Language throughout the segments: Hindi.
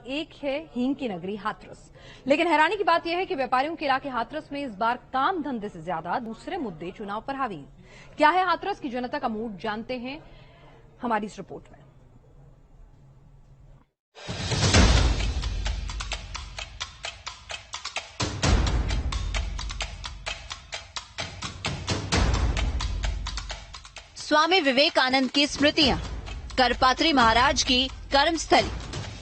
एक है हींग की नगरी हाथरस। लेकिन हैरानी की बात यह है कि व्यापारियों के इलाके हाथरस में इस बार काम धंधे से ज्यादा दूसरे मुद्दे चुनाव पर हावी। क्या है हाथरस की जनता का मूड, जानते हैं हमारी इस रिपोर्ट में। स्वामी विवेकानंद की स्मृतियां, करपात्री महाराज की कर्मस्थली,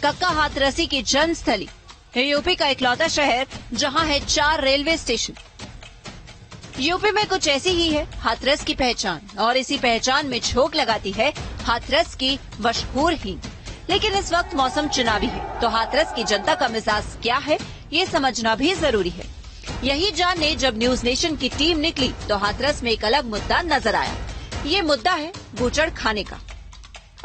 कक्का हाथरसी की जन्मस्थली, यूपी का इकलौता शहर जहां है 4 रेलवे स्टेशन। यूपी में कुछ ऐसी ही है हाथरस की पहचान, और इसी पहचान में झोंक लगाती है हाथरस की मशहूर हींग। लेकिन इस वक्त मौसम चुनावी है, तो हाथरस की जनता का मिजाज क्या है, ये समझना भी जरूरी है। यही जानने जब न्यूज नेशन की टीम निकली तो हाथरस में एक अलग मुद्दा नजर आया। ये मुद्दा है बूचड़ खाने का।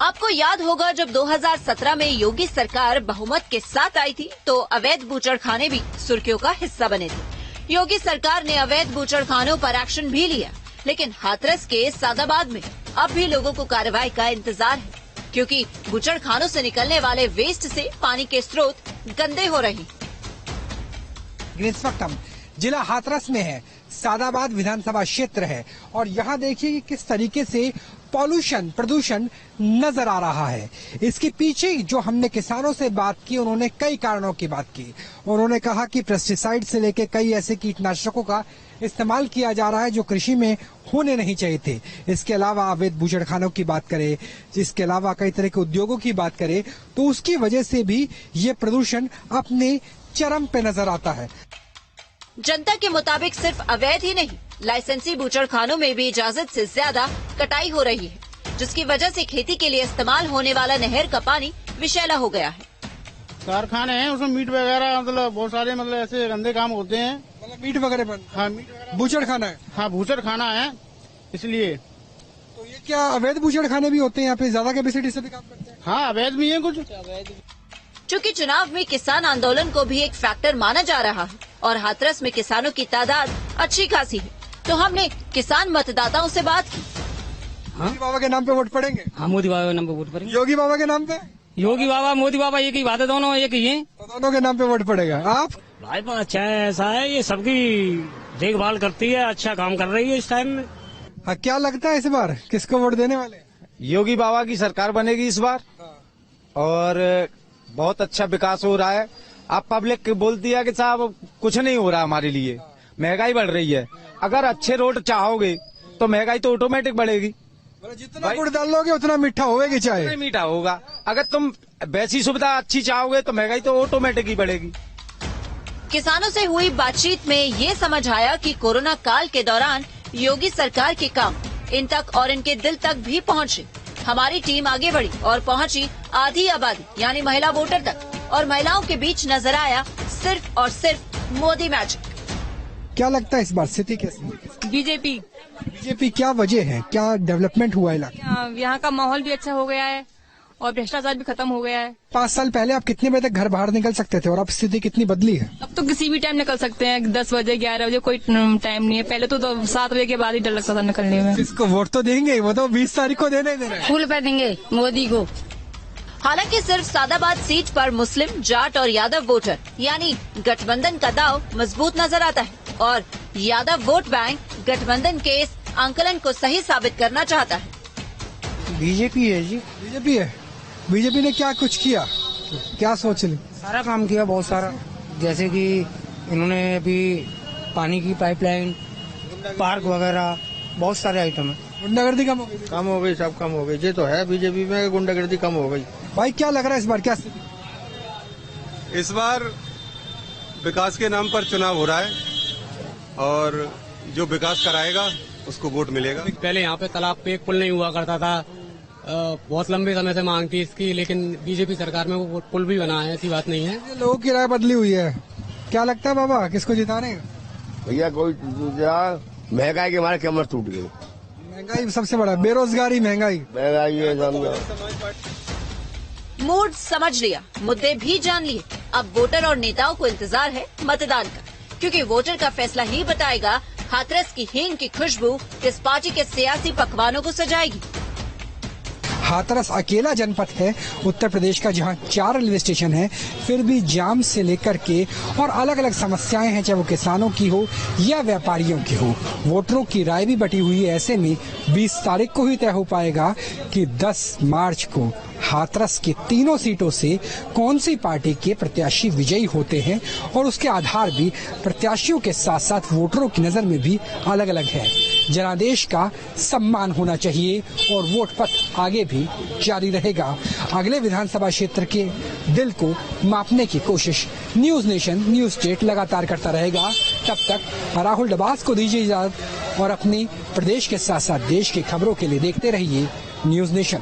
आपको याद होगा जब 2017 में योगी सरकार बहुमत के साथ आई थी तो अवैध बूचड़ खाने भी सुर्खियों का हिस्सा बने थे। योगी सरकार ने अवैध बूचड़ खानों पर एक्शन भी लिया, लेकिन हाथरस के सादाबाद में अब भी लोगों को कार्रवाई का इंतजार है, क्योंकि बूचड़ खानों से निकलने वाले वेस्ट से पानी के स्रोत गंदे हो रहे हैं। इस वक्त हम जिला हाथरस में है, सादाबाद विधानसभा क्षेत्र है, और यहाँ देखिए कि किस तरीके से प्रदूषण नजर आ रहा है। इसके पीछे जो हमने किसानों से बात की, उन्होंने कई कारणों की बात की। उन्होंने कहा कि पेस्टिसाइड से लेकर कई ऐसे कीटनाशकों का इस्तेमाल किया जा रहा है जो कृषि में होने नहीं चाहिए थे। इसके अलावा अवैध बूचड़खानों की बात करें, इसके अलावा कई तरह के उद्योगों की बात करें, तो उसकी वजह से भी ये प्रदूषण अपने चरम पे नजर आता है। जनता के मुताबिक सिर्फ अवैध ही नहीं, लाइसेंसी बूचड़खानों में भी इजाजत से ज्यादा कटाई हो रही है, जिसकी वजह से खेती के लिए इस्तेमाल होने वाला नहर का पानी विषैला हो गया है। कारखाने हैं, उसमें मीट वगैरह मतलब बहुत सारे ऐसे गंदे काम होते हैं। मतलब मीट वगैरह हाँ, मीट वगैरह बूचड़ खाना है। हाँ, बूचड़ खाना है, इसलिए। तो ये क्या अवैध बूचड़ खाने भी होते हैं यहाँ पे, ज्यादा कैपेसिटी से भी काम करते हैं? हाँ, अवैध भी है कुछ। चूँकि चुनाव में किसान आंदोलन को भी एक फैक्टर माना जा रहा है और हाथरस में किसानों की तादाद अच्छी खासी है, तो हमने किसान मतदाताओं से बात की। मोदी बाबा के नाम पे वोट पड़ेंगे? हाँ, मोदी बाबा के नाम पे वोट पड़ेंगे। योगी बाबा के नाम पे? योगी बाबा मोदी बाबा एक ही बात है, दोनों एक ही है, तो दोनों के नाम पे वोट पड़ेगा। आप? भाजपा अच्छा है, ऐसा है, ये सबकी देखभाल करती है, अच्छा काम कर रही है इस टाइम में। हाँ, क्या लगता है इस बार किसको वोट देने वाले? योगी बाबा की सरकार बनेगी इस बार, और बहुत अच्छा विकास हो रहा है। अब पब्लिक बोलती है कि साहब कुछ नहीं हो रहा हमारे लिए, महंगाई बढ़ रही है। अगर अच्छे रोड चाहोगे तो महंगाई तो ऑटोमेटिक बढ़ेगी। जितना गुड़ डालोगे उतना मीठा होगा, चाहे मीठा होगा। अगर तुम वैसी सुविधा अच्छी चाहोगे तो महंगाई तो ऑटोमेटिक ही बढ़ेगी। किसानों से हुई बातचीत में ये समझ आया कि कोरोना काल के दौरान योगी सरकार के काम इन तक और इनके दिल तक भी पहुँचे। हमारी टीम आगे बढ़ी और पहुंची आधी आबादी यानी महिला वोटर तक, और महिलाओं के बीच नजर आया सिर्फ और सिर्फ मोदी मैजिक। क्या लगता है इस बार स्थिति कैसी? बीजेपी। क्या वजह है, क्या डेवलपमेंट हुआ इलाके? यहाँ का माहौल भी अच्छा हो गया है और भ्रष्टाचार भी खत्म हो गया है। 5 साल पहले आप कितने बजे तक घर बाहर निकल सकते थे और अब स्थिति कितनी बदली है? अब तो किसी भी टाइम निकल सकते हैं, 10 बजे 11 बजे, कोई टाइम नहीं है। पहले तो 7 बजे के बाद ही डर लगता था निकलने में। किसको वोट तो देंगे, वो तो 20 तारीख को देने देना है। फूल पहनेंगे मोदी को। हालांकि सिर्फ सादाबाद सीट पर मुस्लिम, जाट और यादव वोटर यानी गठबंधन का दाव मजबूत नजर आता है, और यादव वोट बैंक गठबंधन के इस आंकलन को सही साबित करना चाहता है। बीजेपी है जी, बीजेपी है। बीजेपी ने क्या कुछ किया, क्या सोच ली? सारा काम किया, बहुत सारा, जैसे कि इन्होंने अभी पानी की पाइपलाइन, पार्क वगैरह, बहुत सारे आइटम है। गुंडागर्दी कम हो गई? कम हो गई, सब कम हो गई। ये तो है, बीजेपी में गुंडागर्दी कम हो गई। भाई क्या लग रहा है इस बार, क्या स्थिति? इस बार विकास के नाम पर चुनाव हो रहा है, और जो विकास कराएगा उसको वोट मिलेगा। पहले यहाँ पे तालाब पे एक पुल नहीं हुआ करता था, बहुत लंबे समय से मांग थी इसकी, लेकिन बीजेपी सरकार में वो पुल भी बना है, ऐसी बात नहीं है। लोगों की राय बदली हुई है, क्या लगता है बाबा किसको जिताने? भैया कोई महंगाई के मारे कमर टूट गई। महंगाई सबसे बड़ा, बेरोजगारी, महंगाई मूड समझ लिया, मुद्दे भी जान लिए। अब वोटर और नेताओं को इंतजार है मतदान का, क्योंकि वोटर का फैसला ही बताएगा हाथरस की हींग की खुशबू किस पार्टी के सियासी पकवानों को सजाएगी। हाथरस अकेला जनपद है उत्तर प्रदेश का जहां 4 रेलवे स्टेशन है, फिर भी जाम से लेकर के और अलग अलग समस्याएं हैं, चाहे वो किसानों की हो या व्यापारियों की हो। वोटरों की राय भी बटी हुई है। ऐसे में 20 तारीख को ही तय हो पाएगा कि 10 मार्च को हाथरस की तीनों सीटों से कौन सी पार्टी के प्रत्याशी विजयी होते हैं, और उसके आधार भी प्रत्याशियों के साथ साथ वोटरों की नजर में भी अलग अलग है। जनादेश का सम्मान होना चाहिए और वोट पथ आगे भी जारी रहेगा। अगले विधानसभा क्षेत्र के दिल को मापने की कोशिश न्यूज नेशन, न्यूज स्टेट लगातार करता रहेगा। तब तक राहुल डबास को दीजिए इजाजत और अपनी प्रदेश के साथ साथ देश की खबरों के लिए देखते रहिए न्यूज नेशन।